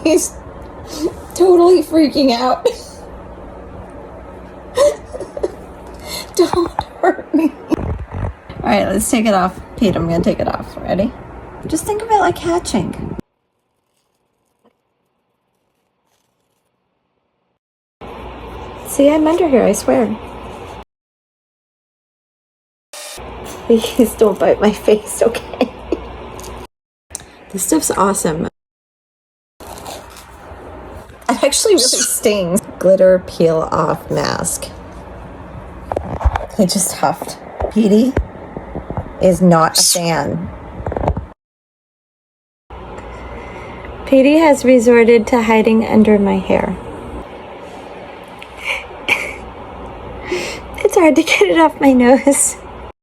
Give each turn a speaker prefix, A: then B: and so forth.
A: He's totally freaking out. Don't hurt me. Alright, let's take it off. Pete, I'm gonna take it off. Ready? Just think of it like hatching. See, I'm under here, I swear. Please don't bite my face, okay? This stuff's awesome. It actually really stings. Glitter peel off mask. He just huffed. Petey is not a fan. Petey has resorted to hiding under my hair. It's hard to get it off my nose.